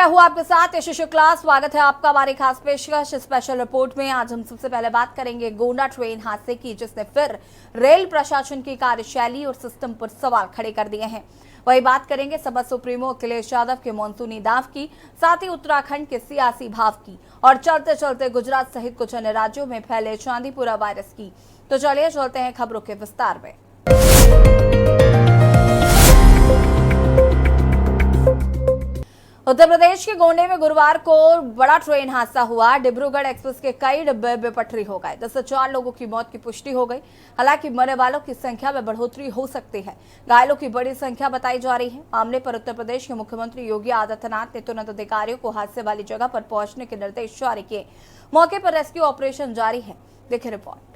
हूं आपके साथ यश शुक्ला। स्वागत है आपका हमारी खास पेशकश स्पेशल रिपोर्ट में। आज हम सबसे पहले बात करेंगे गोंडा ट्रेन हादसे की, जिसने फिर रेल प्रशासन की कार्यशैली और सिस्टम पर सवाल खड़े कर दिए हैं। वही बात करेंगे सबा सुप्रीमो अखिलेश यादव के मानसूनी दाव की, साथ ही उत्तराखंड के सियासी भाव की और चलते चलते गुजरात सहित कुछ अन्य राज्यों में फैले चांदीपुरा वायरस की। तो चलिए चलते हैं खबरों के विस्तार में। उत्तर प्रदेश के गोंडे में गुरुवार को बड़ा ट्रेन हादसा हुआ। डिब्रूगढ़ एक्सप्रेस के कई डिब्बे बेपटरी हो गए, जिससे 4 लोगों की मौत की पुष्टि हो गई। हालांकि मरने वालों की संख्या में बढ़ोतरी हो सकती है। घायलों की बड़ी संख्या बताई जा रही है। मामले पर उत्तर प्रदेश के मुख्यमंत्री योगी आदित्यनाथ ने तुरंत अधिकारियों को हादसे वाली जगह पर पहुंचने के निर्देश जारी किए। मौके पर रेस्क्यू ऑपरेशन जारी है। देखिए रिपोर्ट।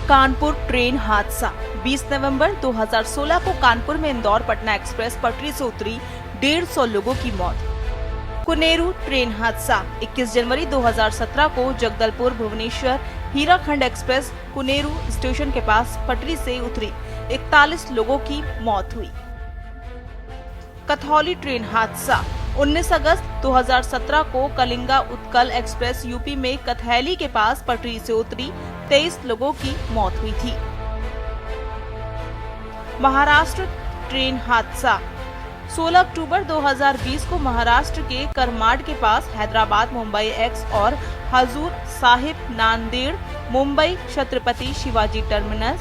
कानपुर ट्रेन हादसा 20 नवंबर 2016 को कानपुर में इंदौर पटना एक्सप्रेस पटरी से उतरी, 150 लोगों की मौत। कुनेरू ट्रेन हादसा 21 जनवरी 2017 को जगदलपुर भुवनेश्वर हीराखंड एक्सप्रेस कुनेरू स्टेशन के पास पटरी से उतरी, 41 लोगों की मौत हुई। कथौली ट्रेन हादसा 19 अगस्त 2017 को कलिंगा उत्कल एक्सप्रेस यूपी में कथैली के पास पटरी से उतरी, 23 लोगों की मौत हुई थी। महाराष्ट्र ट्रेन हादसा 16 अक्टूबर 2020 को महाराष्ट्र के करमाड के पास हैदराबाद मुंबई एक्स और हजूर साहिब नांदेड़ मुंबई छत्रपति शिवाजी टर्मिनस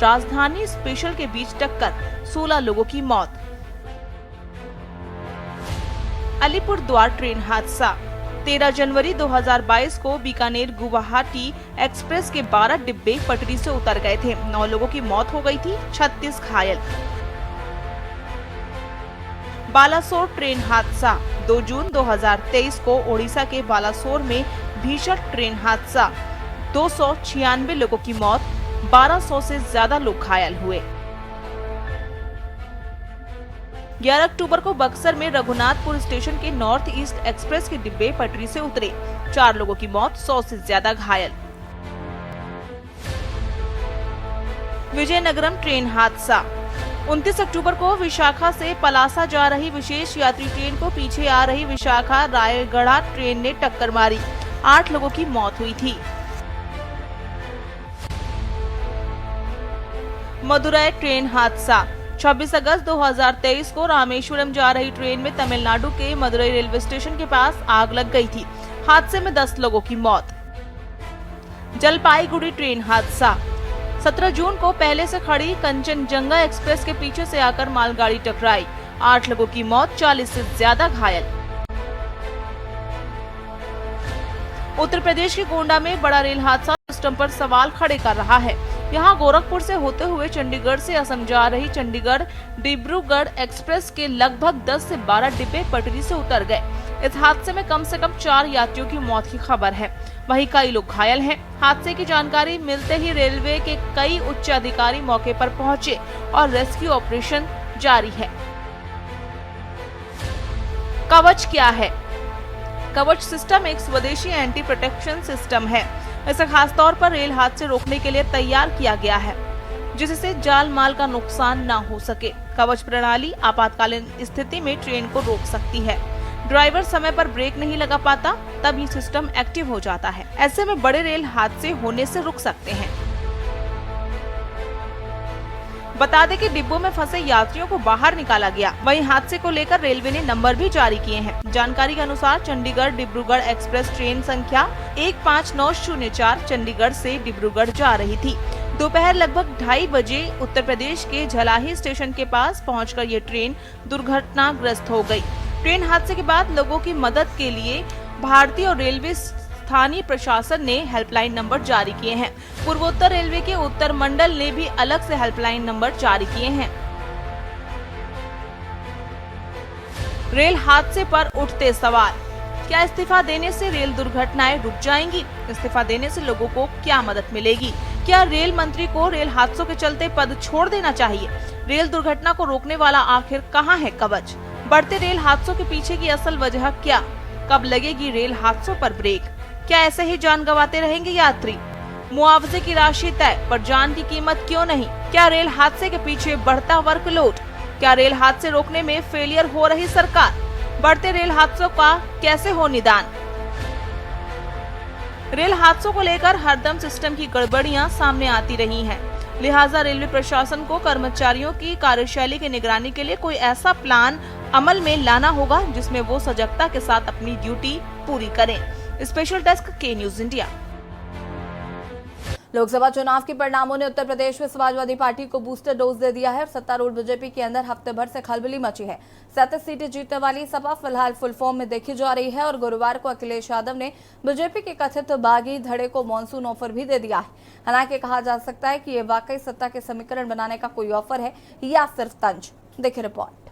राजधानी स्पेशल के बीच टक्कर, 16 लोगों की मौत। अलीपुरद्वार ट्रेन हादसा 13 जनवरी 2022 को बीकानेर गुवाहाटी एक्सप्रेस के 12 डिब्बे पटरी से उतर गए थे, 9 लोगों की मौत हो गई थी, 36 घायल। बालासोर ट्रेन हादसा 2 जून 2023 को ओडिशा के बालासोर में भीषण ट्रेन हादसा, 296 लोगों की मौत, 1200 से ज्यादा लोग घायल हुए। 11 अक्टूबर को बक्सर में रघुनाथपुर स्टेशन के नॉर्थ ईस्ट एक्सप्रेस के डिब्बे पटरी से उतरे, 4 लोगों की मौत, 100 से ज्यादा घायल। विजयनगरम ट्रेन हादसा 29 अक्टूबर को विशाखा से पलासा जा रही विशेष यात्री ट्रेन को पीछे आ रही विशाखा रायगढ़ा ट्रेन ने टक्कर मारी, 8 लोगों की मौत हुई थी। मदुरै ट्रेन हादसा 26 अगस्त 2023 को रामेश्वरम जा रही ट्रेन में तमिलनाडु के मदुरै रेलवे स्टेशन के पास आग लग गई थी। हादसे में 10 लोगों की मौत। जलपाईगुड़ी ट्रेन हादसा 17 जून को पहले से खड़ी कंचनजंगा एक्सप्रेस के पीछे से आकर मालगाड़ी टकराई, 8 लोगों की मौत, 40 से ज्यादा घायल। उत्तर प्रदेश के गोंडा में बड़ा रेल हादसा सिस्टम पर सवाल खड़े कर रहा है। यहां गोरखपुर से होते हुए चंडीगढ़ से असम जा रही चंडीगढ़ डिब्रूगढ़ एक्सप्रेस के लगभग 10 से 12 डिब्बे पटरी से उतर गए। इस हादसे में कम से कम 4 यात्रियों की मौत की खबर है, वहीं कई लोग घायल हैं। हादसे की जानकारी मिलते ही रेलवे के कई उच्च अधिकारी मौके पर पहुंचे और रेस्क्यू ऑपरेशन जारी है। कवच क्या है? कवच सिस्टम एक स्वदेशी एंटी प्रोटेक्शन सिस्टम है। इसे खास तौर पर रेल हादसे रोकने के लिए तैयार किया गया है, जिससे जान माल का नुकसान न हो सके। कवच प्रणाली आपातकालीन स्थिति में ट्रेन को रोक सकती है। ड्राइवर समय पर ब्रेक नहीं लगा पाता, तब ये सिस्टम एक्टिव हो जाता है। ऐसे में बड़े रेल हादसे होने से रुक सकते हैं। बता दें कि डिब्बों में फंसे यात्रियों को बाहर निकाला गया। वहीं हादसे को लेकर रेलवे ने नंबर भी जारी किए हैं। जानकारी के अनुसार चंडीगढ़ डिब्रूगढ़ एक्सप्रेस ट्रेन संख्या 15904 चंडीगढ़ से डिब्रूगढ़ जा रही थी। दोपहर लगभग 2:30 बजे उत्तर प्रदेश के झलाही स्टेशन के पास पहुंचकर ये ट्रेन दुर्घटनाग्रस्त हो गई। ट्रेन हादसे के बाद लोगों की मदद के लिए भारतीय और रेलवे स्थानीय प्रशासन ने हेल्पलाइन नंबर जारी किए हैं। पूर्वोत्तर रेलवे के उत्तर मंडल ने भी अलग से हेल्पलाइन नंबर जारी किए हैं। रेल हादसे पर उठते सवाल, क्या इस्तीफा देने से रेल दुर्घटनाएं रुक जाएंगी? इस्तीफा देने से लोगों को क्या मदद मिलेगी? क्या रेल मंत्री को रेल हादसों के चलते पद छोड़ देना चाहिए? रेल दुर्घटना को रोकने वाला आखिर कहां है कवच? बढ़ते रेल हादसों के पीछे की असल वजह क्या? कब लगेगी रेल हादसों पर ब्रेक? क्या ऐसे ही जान गंवाते रहेंगे यात्री? मुआवजे की राशि तय पर जान की कीमत क्यों नहीं? क्या रेल हादसे के पीछे बढ़ता वर्कलोड? क्या रेल हादसे रोकने में फेलियर हो रही सरकार? बढ़ते रेल हादसों का कैसे हो निदान? रेल हादसों को लेकर हरदम सिस्टम की गड़बड़ियां सामने आती रही हैं। लिहाजा रेलवे प्रशासन को कर्मचारियों की कार्यशैली की निगरानी के लिए कोई ऐसा प्लान अमल में लाना होगा जिसमें वो सजगता के साथ अपनी ड्यूटी पूरी करें। स्पेशल डेस्क के न्यूज इंडिया। लोकसभा चुनाव के परिणामों ने उत्तर प्रदेश में समाजवादी पार्टी को बूस्टर डोज दे दिया है और सत्तारूढ़ बीजेपी के अंदर हफ्ते भर से खलबली मची है। 37 सीटें जीतने वाली सपा फिलहाल फुल फॉर्म में देखी जा रही है और गुरुवार को अखिलेश यादव ने बीजेपी के कथित बागी धड़े को मॉनसून ऑफर भी दे दिया है। हालांकि कहा जा सकता है कि ये वाकई सत्ता के समीकरण बनाने का कोई ऑफर है या सिर्फ तंज। देखिए रिपोर्ट।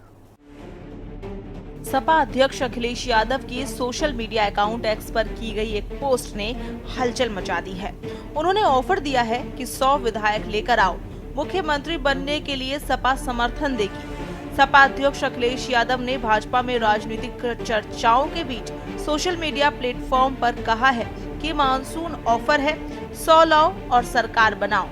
सपा अध्यक्ष अखिलेश यादव की सोशल मीडिया अकाउंट एक्स पर की गई एक पोस्ट ने हलचल मचा दी है। उन्होंने ऑफर दिया है कि 100 विधायक लेकर आओ, मुख्यमंत्री बनने के लिए सपा समर्थन देगी। सपा अध्यक्ष अखिलेश यादव ने भाजपा में राजनीतिक चर्चाओं के बीच सोशल मीडिया प्लेटफॉर्म पर कहा है कि मानसून ऑफर है, 100 लाओ और सरकार बनाओ।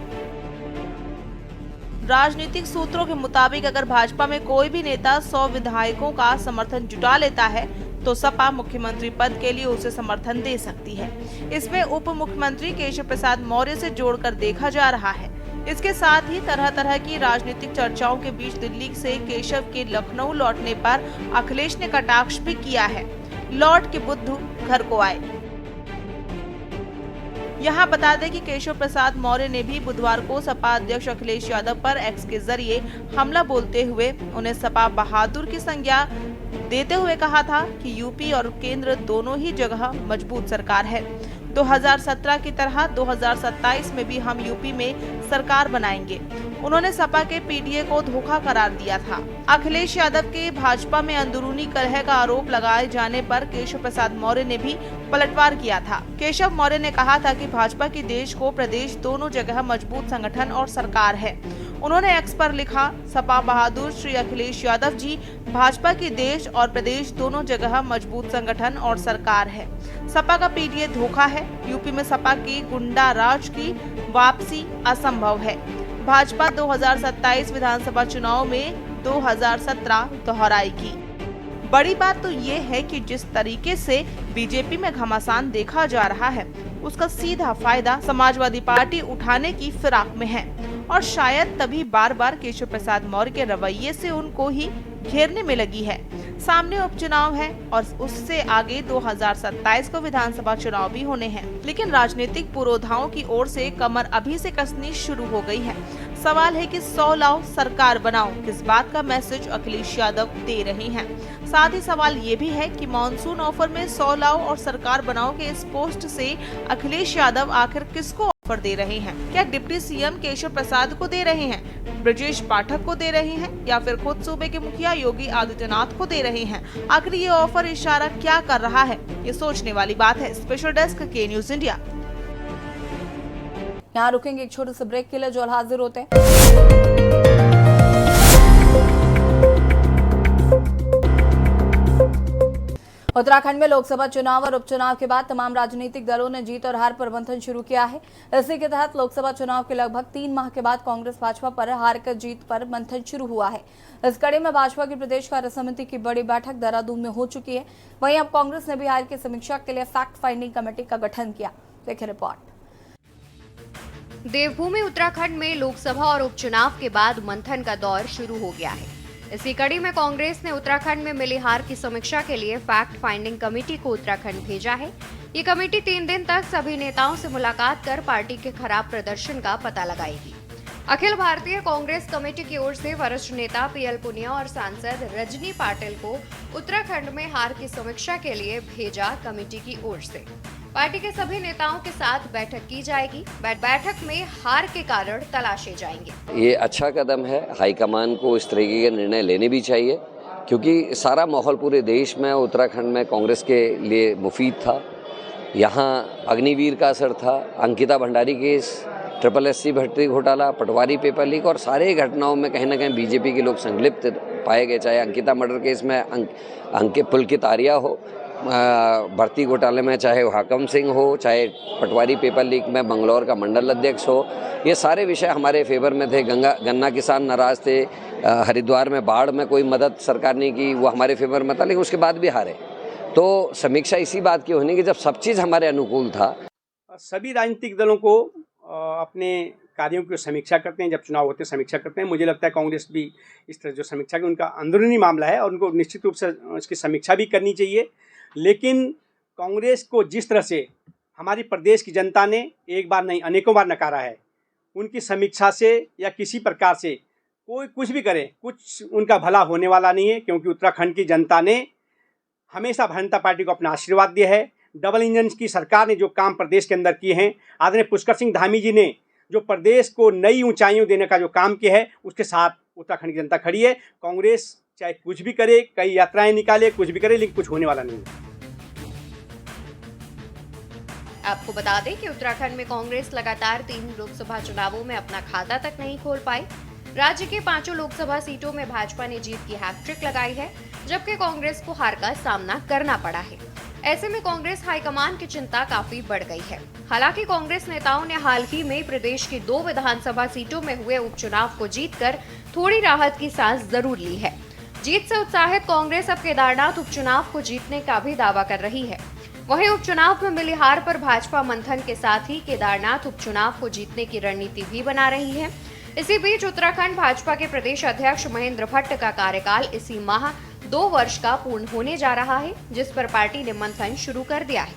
राजनीतिक सूत्रों के मुताबिक अगर भाजपा में कोई भी नेता 100 विधायकों का समर्थन जुटा लेता है तो सपा मुख्यमंत्री पद के लिए उसे समर्थन दे सकती है। इसमें उप मुख्यमंत्री केशव प्रसाद मौर्य से जोड़कर देखा जा रहा है। इसके साथ ही तरह तरह की राजनीतिक चर्चाओं के बीच दिल्ली से केशव के लखनऊ लौटने पर अखिलेश ने कटाक्ष भी किया है। लौट के बुद्धू घर को आए। यहाँ बता दें कि केशव प्रसाद मौर्य ने भी बुधवार को सपा अध्यक्ष अखिलेश यादव पर एक्स के जरिए हमला बोलते हुए उन्हें सपा बहादुर की संज्ञा देते हुए कहा था कि यूपी और केंद्र दोनों ही जगह मजबूत सरकार है। 2017 की तरह 2027 में भी हम यूपी में सरकार बनाएंगे। उन्होंने सपा के पीडीए को धोखा करार दिया था। अखिलेश यादव के भाजपा में अंदरूनी कलह का आरोप लगाए जाने पर केशव प्रसाद मौर्य ने भी पलटवार किया था। केशव मौर्य ने कहा था कि भाजपा की देश को प्रदेश दोनों जगह मजबूत संगठन और सरकार है। उन्होंने एक्स पर लिखा, सपा बहादुर श्री अखिलेश यादव जी, भाजपा की देश और प्रदेश दोनों जगह मजबूत संगठन और सरकार है। सपा का पीडीए धोखा है। यूपी में सपा की गुंडा राज की वापसी असंभव है। भाजपा 2027 विधानसभा चुनाव में 2017 दोहराएगी। बड़ी बात तो ये है कि जिस तरीके से बीजेपी में घमासान देखा जा रहा है उसका सीधा फायदा समाजवादी पार्टी उठाने की फिराक में है और शायद तभी बार बार केशव प्रसाद मौर्य के रवैये से उनको ही घेरने में लगी है। सामने उपचुनाव है और उससे आगे 2027 को विधानसभा चुनाव भी होने हैं, लेकिन राजनीतिक पुरोधाओं की ओर से कमर अभी से कसनी शुरू हो गई है। सवाल है कि 100 लाओ सरकार बनाओ किस बात का मैसेज अखिलेश यादव दे रहे हैं। साथ ही सवाल ये भी है कि मॉनसून ऑफर में 100 लाओ और सरकार बनाओ के इस पोस्ट से अखिलेश यादव आखिर किसको ऑफर दे रहे हैं? क्या डिप्टी सीएम केशव प्रसाद को दे रहे हैं, ब्रजेश पाठक को दे रहे हैं या फिर खुद सूबे के मुखिया योगी आदित्यनाथ को दे रहे हैं? आखिर ये ऑफर इशारा क्या कर रहा है, ये सोचने वाली बात है। स्पेशल डेस्क के न्यूज इंडिया। यहाँ रुकेंगे एक छोटे से ब्रेक के लिए, जो हाजिर होते हैं। उत्तराखंड में लोकसभा चुनाव और उपचुनाव के बाद तमाम राजनीतिक दलों ने जीत और हार पर मंथन शुरू किया है। इसी के तहत लोकसभा चुनाव के लगभग 3 माह के बाद कांग्रेस भाजपा पर हार कर जीत पर मंथन शुरू हुआ है। इस कड़ी में भाजपा की प्रदेश कार्य समिति की बड़ी बैठक देहरादून में हो चुकी है। वहीं अब कांग्रेस ने भी हार की समीक्षा के लिए फैक्ट फाइंडिंग कमेटी का गठन किया। देखिए रिपोर्ट। देवभूमि उत्तराखंड में लोकसभा और उपचुनाव के बाद मंथन का दौर शुरू हो गया है। इसी कड़ी में कांग्रेस ने उत्तराखंड में मिली हार की समीक्षा के लिए फैक्ट फाइंडिंग कमेटी को उत्तराखंड भेजा है। ये कमेटी 3 दिन तक सभी नेताओं से मुलाकात कर पार्टी के खराब प्रदर्शन का पता लगाएगी। अखिल भारतीय कांग्रेस कमेटी की ओर से वरिष्ठ नेता पीएल पुनिया और सांसद रजनी पाटिल को उत्तराखंड में हार की समीक्षा के लिए भेजा। कमेटी की ओर से पार्टी के सभी नेताओं के साथ बैठक की जाएगी। बैठक में हार के कारण तलाशे जाएंगे। ये अच्छा कदम है। हाईकमान को इस तरीके के निर्णय लेने भी चाहिए, क्योंकि सारा माहौल पूरे देश में उत्तराखंड में कांग्रेस के लिए मुफीद था। यहाँ अग्निवीर का असर था, अंकिता भंडारी केस, SSSC भर्ती घोटाला, पटवारी पेपर लीक और सारे घटनाओं में कहीं ना कहीं बीजेपी के लोग संलिप्त पाए गए। चाहे अंकिता मर्डर केस में अंकित पुलकित आर्या हो भर्ती घोटाले में, चाहे वो हाकम सिंह हो, चाहे पटवारी पेपर लीक में बंगलौर का मंडल अध्यक्ष हो, ये सारे विषय हमारे फेवर में थे। गन्ना किसान नाराज थे, हरिद्वार में बाढ़ में कोई मदद सरकार ने की, वो हमारे फेवर में था, लेकिन उसके बाद भी हारे। तो समीक्षा इसी बात की होनी कि जब सब चीज़ हमारे अनुकूल था। सभी राजनीतिक दलों को अपने कार्यों की समीक्षा करते हैं, जब चुनाव होते हैं समीक्षा करते हैं। मुझे लगता है कांग्रेस भी इस तरह जो समीक्षा की उनका अंदरूनी मामला है और उनको निश्चित रूप से इसकी समीक्षा भी करनी चाहिए। लेकिन कांग्रेस को जिस तरह से हमारी प्रदेश की जनता ने एक बार नहीं अनेकों बार नकारा है, उनकी समीक्षा से या किसी प्रकार से कोई कुछ भी करे, कुछ उनका भला होने वाला नहीं है। क्योंकि उत्तराखंड की जनता ने हमेशा भारतीय जनता पार्टी को अपना आशीर्वाद दिया है। डबल इंजन की सरकार ने जो काम प्रदेश के अंदर किए हैं, आदरणीय पुष्कर सिंह धामी जी ने जो प्रदेश को नई ऊंचाइयों देने का जो काम किया है, उसके साथ उत्तराखंड की जनता खड़ी है। कांग्रेस चाहे कुछ भी करे, कई यात्राएं निकाले, कुछ भी करे, लेकिन कुछ होने वाला नहीं है। आपको बता दें कि उत्तराखंड में कांग्रेस लगातार 3 लोकसभा चुनावों में अपना खाता तक नहीं खोल पाई। राज्य के 5 लोकसभा सीटों में भाजपा ने जीत की हैट्रिक लगाई है, जबकि कांग्रेस को हार का सामना करना पड़ा है। ऐसे में कांग्रेस हाईकमान की चिंता काफी बढ़ गई है। हालांकि कांग्रेस नेताओं ने हाल ही में प्रदेश की 2 विधानसभा सीटों में हुए उपचुनाव को जीतकर थोड़ी राहत की सांस जरूर ली है। जीत से उत्साहित कांग्रेस अब केदारनाथ उपचुनाव को जीतने का भी दावा कर रही है। वहीं उपचुनाव में मिली हार पर भाजपा मंथन के साथ ही केदारनाथ उपचुनाव को जीतने की रणनीति भी बना रही है। इसी बीच उत्तराखंड भाजपा के प्रदेश अध्यक्ष महेंद्र भट्ट का कार्यकाल इसी माह 2 वर्ष का पूर्ण होने जा रहा है, जिस पर पार्टी ने मंथन शुरू कर दिया है।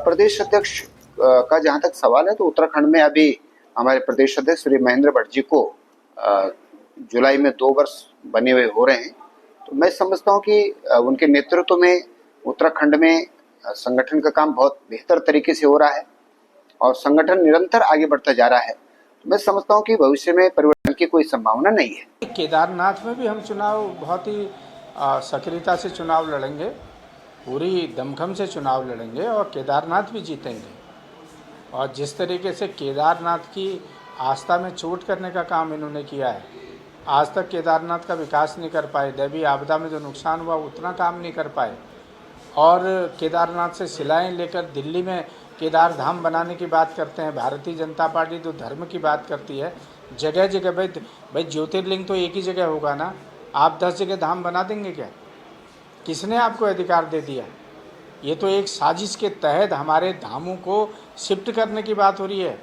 प्रदेश अध्यक्ष का जहां तक सवाल है, तो उत्तराखंड में अभी हमारे प्रदेश अध्यक्ष श्री महेंद्र भट्ट जी को जुलाई में 2 वर्ष बने हुए हो रहे हैं। तो मैं समझता हूं कि उनके नेतृत्व में उत्तराखंड में संगठन का काम बहुत बेहतर तरीके से हो रहा है और संगठन निरंतर आगे बढ़ता जा रहा है। तो मैं समझता हूं कि भविष्य में परिवर्तन की कोई संभावना नहीं है। केदारनाथ में भी हम चुनाव बहुत ही सक्रियता से चुनाव लड़ेंगे, पूरी दमखम से चुनाव लड़ेंगे और केदारनाथ भी जीतेंगे। और जिस तरीके से केदारनाथ की आस्था में चोट करने का काम इन्होंने किया है, आज तक केदारनाथ का विकास नहीं कर पाए, दैवीय आपदा में जो नुकसान हुआ उतना काम नहीं कर पाए, और केदारनाथ से शिलाएं लेकर दिल्ली में केदार धाम बनाने की बात करते हैं। भारतीय जनता पार्टी तो धर्म की बात करती है, जगह जगह भाई ज्योतिर्लिंग तो एक ही जगह होगा ना, आप 10 जगह धाम बना देंगे क्या? किसने आपको अधिकार दे दिया? ये तो एक साजिश के तहत हमारे धामों को शिफ्ट करने की बात हो रही है।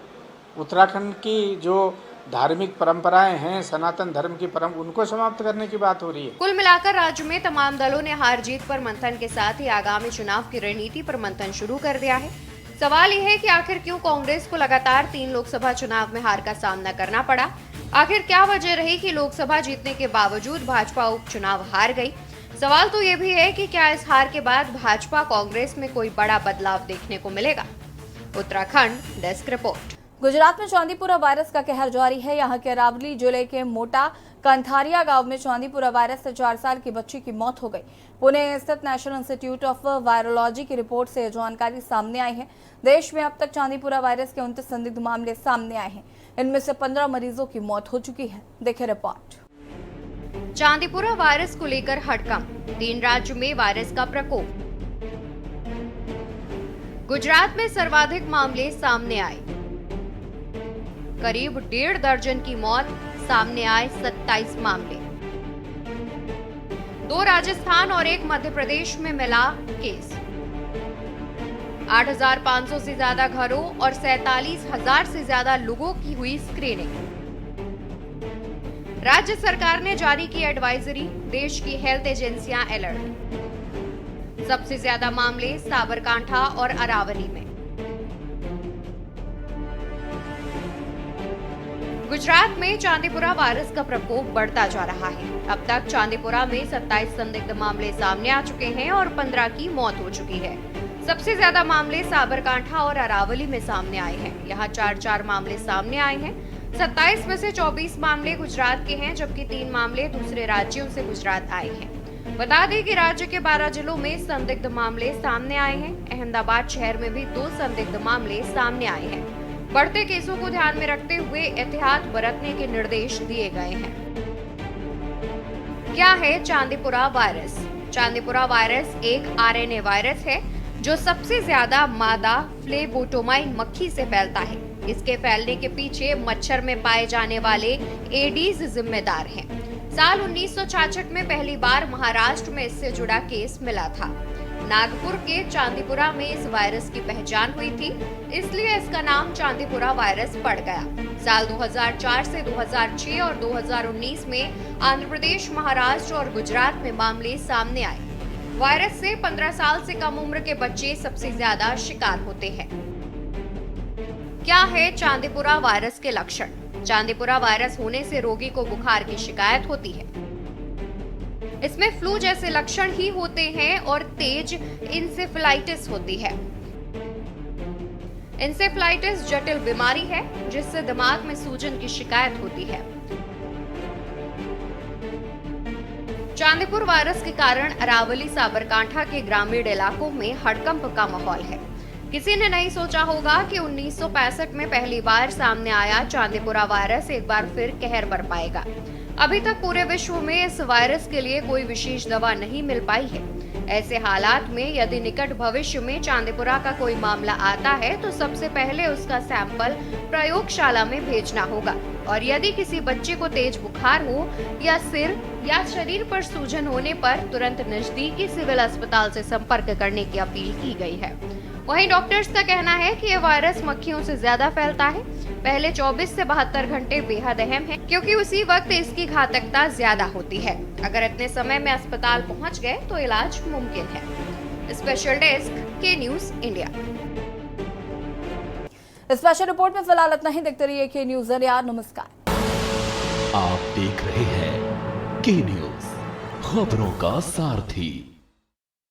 उत्तराखंड की जो धार्मिक परंपराएं हैं, सनातन धर्म की परंपरा, उनको समाप्त करने की बात हो रही है। कुल मिलाकर राज्य में तमाम दलों ने हार जीत पर मंथन के साथ ही आगामी चुनाव की रणनीति पर मंथन शुरू कर दिया है। सवाल यह है कि आखिर क्यों कांग्रेस को लगातार 3 लोकसभा चुनाव में हार का सामना करना पड़ा? आखिर क्या वजह रही कि लोकसभा जीतने के बावजूद भाजपा उपचुनाव हार गई? सवाल तो ये भी है कि क्या इस हार के बाद भाजपा कांग्रेस में कोई बड़ा बदलाव देखने को मिलेगा? Uttarakhand desk report. गुजरात में चांदीपुरा वायरस का कहर जारी है। यहाँ के अरावली जिले के मोटा कंथारिया गांव में चांदीपुरा वायरस से 4 साल की बच्ची की मौत हो गई। पुणे स्थित नेशनल इंस्टीट्यूट ऑफ वायरोलॉजी की रिपोर्ट से जानकारी सामने आई है। देश में अब तक चांदीपुरा वायरस के 29 संदिग्ध मामले सामने आए हैं। इनमें से 15 मरीजों की मौत हो चुकी है। देखें रिपोर्ट। चांदीपुरा वायरस को लेकर हड़कंप, 3 राज्यों में वायरस का प्रकोप। गुजरात में सर्वाधिक मामले सामने आए, करीब 1.5 दर्जन की मौत, सामने आए 27 मामले। 2 राजस्थान और 1 मध्य प्रदेश में मिला केस। 8,500 से ज्यादा घरों और 47,000 से ज्यादा लोगों की हुई स्क्रीनिंग। राज्य सरकार ने जारी की एडवाइजरी, देश की हेल्थ एजेंसियां अलर्ट। सबसे ज्यादा मामले साबरकांठा और अरावली में। गुजरात में चांदीपुरा वायरस का प्रकोप बढ़ता जा रहा है। अब तक चांदीपुरा में 27 संदिग्ध मामले सामने आ चुके हैं और 15 की मौत हो चुकी है। सबसे ज्यादा मामले साबरकांठा और अरावली में सामने आए हैं। यहाँ 4 मामले सामने आए हैं। 27 में से 24 मामले गुजरात के हैं, जबकि 3 मामले दूसरे राज्यों से गुजरात आए हैं। बता दें कि राज्य के 12 जिलों में संदिग्ध मामले सामने आए हैं। अहमदाबाद शहर में भी 2 संदिग्ध मामले सामने आए हैं। बढ़ते केसों को ध्यान में रखते हुए एहतियात बरतने के निर्देश दिए गए हैं। क्या है चांदीपुरा वायरस? चांदीपुरा वायरस एक आरएनए वायरस है जो सबसे ज्यादा मादा फ्लेबोटोमाइन मक्खी से फैलता है। इसके फैलने के पीछे मच्छर में पाए जाने वाले एडीज जिम्मेदार हैं। साल 1966 में पहली बार महाराष्ट्र में इससे जुड़ा केस मिला था। नागपुर के चांदीपुरा में इस वायरस की पहचान हुई थी, इसलिए इसका नाम चांदीपुरा वायरस पड़ गया। साल 2004 से 2006 और 2019 में आंध्र प्रदेश, महाराष्ट्र और गुजरात में मामले सामने आए। वायरस से 15 साल से कम उम्र के बच्चे सबसे ज्यादा शिकार होते हैं। क्या है चांदीपुरा वायरस के लक्षण? चांदीपुरा वायरस होने से रोगी को बुखार की शिकायत होती है। इसमें फ्लू जैसे लक्षण ही होते हैं और तेज इंसेफेलाइटिस होती है। इंसेफेलाइटिस जटिल बीमारी है जिससे दिमाग में सूजन की शिकायत होती है। चांदीपुर वायरस के कारण अरावली साबरकांठा के ग्रामीण इलाकों में हड़कंप का माहौल है। किसी ने नहीं सोचा होगा कि 1965 में पहली बार सामने आया चांदीपुरा वायरस एक बार फिर कहर बरपाएगा। अभी तक पूरे विश्व में इस वायरस के लिए कोई विशेष दवा नहीं मिल पाई है। ऐसे हालात में यदि निकट भविष्य में चांदीपुरा का कोई मामला आता है तो सबसे पहले उसका सैंपल प्रयोगशाला में भेजना होगा और यदि किसी बच्चे को तेज बुखार हो या सिर या शरीर पर सूजन होने पर तुरंत नजदीकी सिविल अस्पताल से संपर्क करने की अपील की गई है। वहीं डॉक्टर्स का कहना है कि यह वायरस मक्खियों से ज्यादा फैलता है। पहले 24 से 72 घंटे बेहद अहम है क्योंकि उसी वक्त इसकी घातकता ज्यादा होती है। अगर इतने समय में अस्पताल पहुंच गए तो इलाज मुमकिन है। स्पेशल डेस्क के न्यूज इंडिया। स्पेशल रिपोर्ट में फिलहाल इतना ही। देखते रहिए के न्यूज इंडिया। नमस्कार। आप देख रहे हैं के न्यूज, खबरों का सारथी।